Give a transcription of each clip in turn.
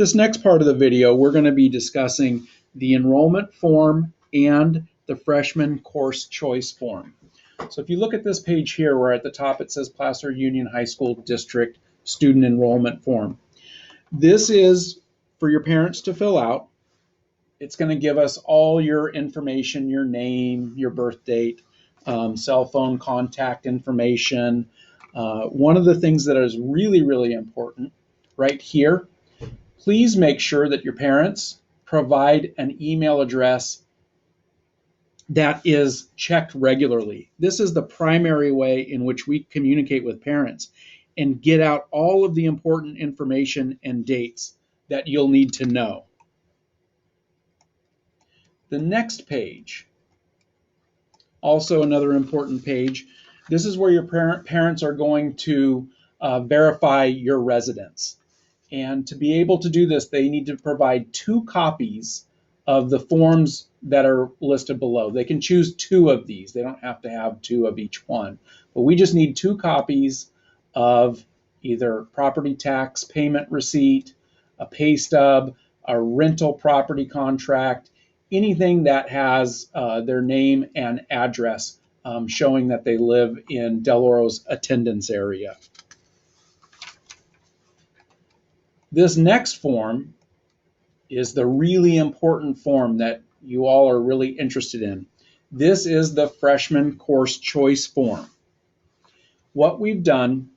This next part of the video, we're going to be discussing the enrollment form and the freshman course choice form. So if you look at this page here, where at the top it says Placer Union High School District Student Enrollment Form. This is for your parents to fill out. It's going to give us all your information, your name, your birth date, cell phone contact information. One of the things that is really, really important right here, please make sure that your parents provide an email address that is checked regularly. This is the primary way in which we communicate with parents and get out all of the important information and dates that you'll need to know. The next page, also another important page, this is where your parents are going to verify your residence. And to be able to do this, they need to provide 2 copies of the forms that are listed below. They can choose 2 of these. They don't have to have 2 of each one. But we just need 2 copies of either property tax payment receipt, a pay stub, a rental property contract, anything that has their name and address showing that they live in Del Oro's attendance area. This next form is the really important form that you all are really interested in. This is the freshman course choice form. What we've done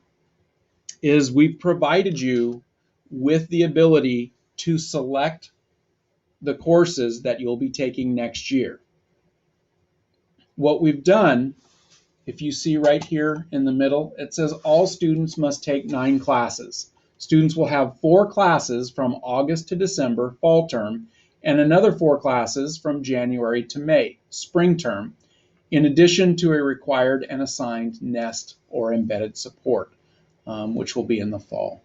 is we've provided you with the ability to select the courses that you'll be taking next year. What we've done, if you see right here in the middle, it says all students must take 9 classes. Students will have 4 classes from August to December, fall term, and another 4 classes from January to May, spring term, in addition to a required and assigned nest or embedded support, which will be in the fall.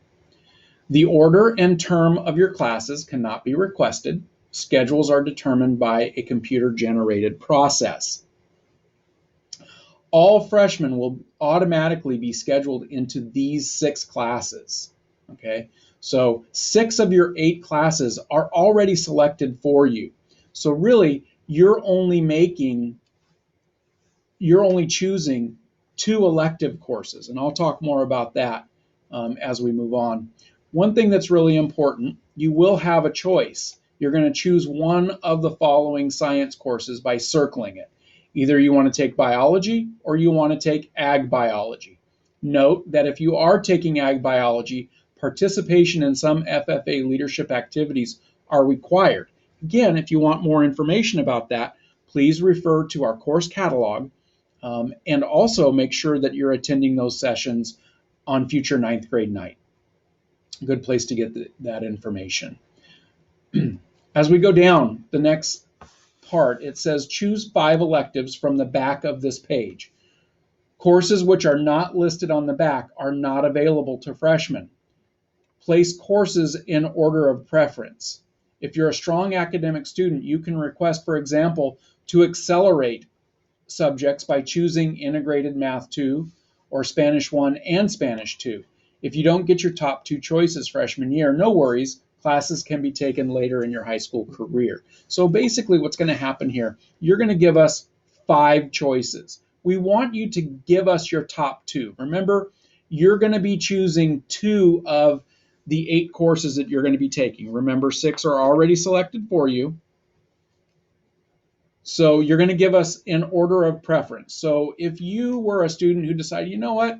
The order and term of your classes cannot be requested. Schedules are determined by a computer-generated process. All freshmen will automatically be scheduled into these 6 classes. Okay, so 6 of your 8 classes are already selected for you. So really, you're only choosing 2 elective courses, and I'll talk more about that as we move on. One thing that's really important, you will have a choice. You're going to choose one of the following science courses by circling it. Either you want to take biology or you want to take ag biology. Note that if you are taking ag biology, participation in some FFA leadership activities are required. Again, if you want more information about that, please refer to our course catalog and also make sure that you're attending those sessions on future 9th grade night. Good place to get that information. As we go down the next part, it says choose 5 electives from the back of this page. Courses which are not listed on the back are not available to freshmen. Place courses in order of preference. If you're a strong academic student, you can request, for example, to accelerate subjects by choosing Integrated Math 2 or Spanish 1 and Spanish 2. If you don't get your top 2 choices freshman year, no worries. Classes can be taken later in your high school career. So basically what's going to happen here, you're going to give us 5 choices. We want you to give us your top 2. Remember, you're going to be choosing 2 of the 8 courses that you're going to be taking. Remember, 6 are already selected for you. So you're going to give us in order of preference. So if you were a student who decided, you know what,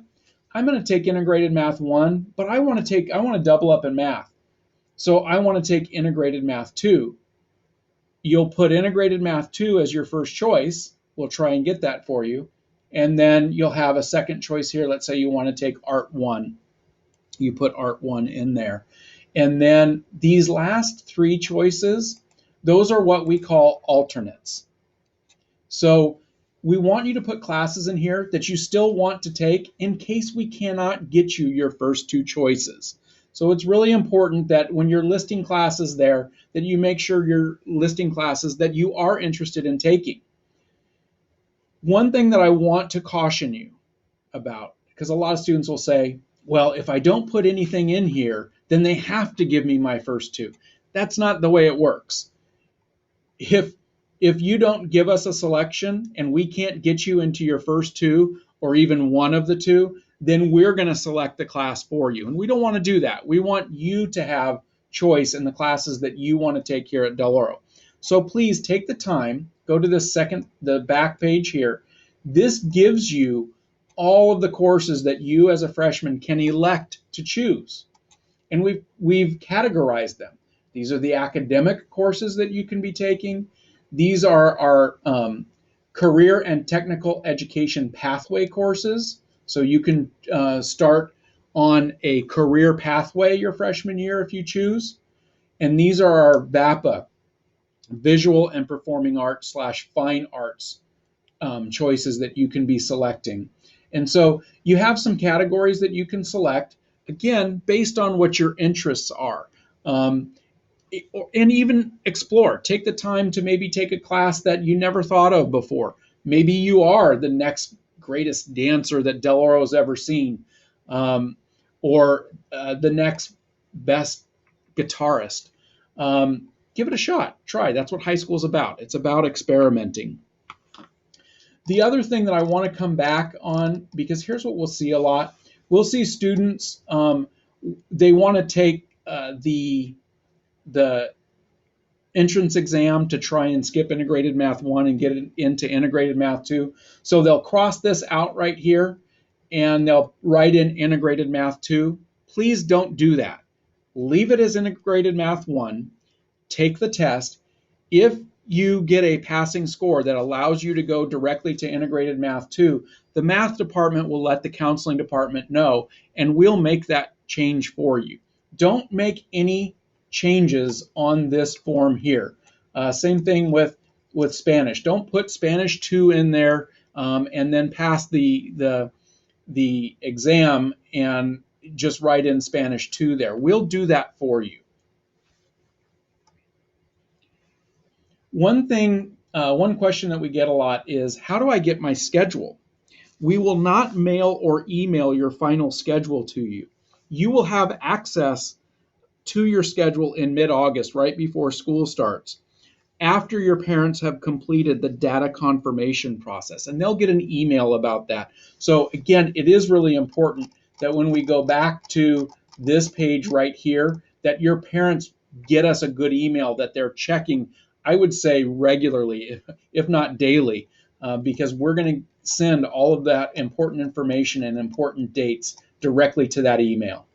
I'm going to take Integrated Math 1, but I want to double up in math. So I want to take Integrated Math 2. You'll put Integrated Math 2 as your first choice. We'll try and get that for you. And then you'll have a second choice here. Let's say you want to take Art 1. You put Art 1 in there. And then these last 3 choices, those are what we call alternates. So we want you to put classes in here that you still want to take in case we cannot get you your first 2 choices. So it's really important that when you're listing classes there, that you make sure you're listing classes that you are interested in taking. One thing that I want to caution you about, because a lot of students will say, well, if I don't put anything in here, then they have to give me my first two. That's not the way it works. If you don't give us a selection and we can't get you into your first two or even one of the two, then we're going to select the class for you. And we don't want to do that. We want you to have choice in the classes that you want to take here at Del Oro. So please take the time, go to the back page here. This gives you all of the courses that you as a freshman can elect to choose. And we've categorized them. These are the academic courses that you can be taking. These are our career and technical education pathway courses. So you can start on a career pathway your freshman year if you choose. And these are our VAPA, visual and performing arts / fine arts choices that you can be selecting. And so you have some categories that you can select, again, based on what your interests are. And even explore. Take the time to maybe take a class that you never thought of before. Maybe you are the next greatest dancer that Del Oro has ever seen, or the next best guitarist. Give it a shot. Try. That's what high school is about. It's about experimenting. The other thing that I want to come back on, because here's what we'll see a lot. We'll see students, they want to take the entrance exam to try and skip Integrated Math 1 and get it into Integrated Math 2. So they'll cross this out right here and they'll write in Integrated Math 2. Please don't do that. Leave it as Integrated Math 1. Take the test. If you get a passing score that allows you to go directly to Integrated Math 2, the math department will let the counseling department know, and we'll make that change for you. Don't make any changes on this form here. Same thing with Spanish. Don't put Spanish 2 in there and then pass the exam and just write in Spanish 2 there. We'll do that for you. One question that we get a lot is, how do I get my schedule? We will not mail or email your final schedule to you. You will have access to your schedule in mid-August, right before school starts, after your parents have completed the data confirmation process, and they'll get an email about that. So again, it is really important that when we go back to this page right here, that your parents get us a good email that they're checking, I would say regularly, if not daily, because we're going to send all of that important information and important dates directly to that email.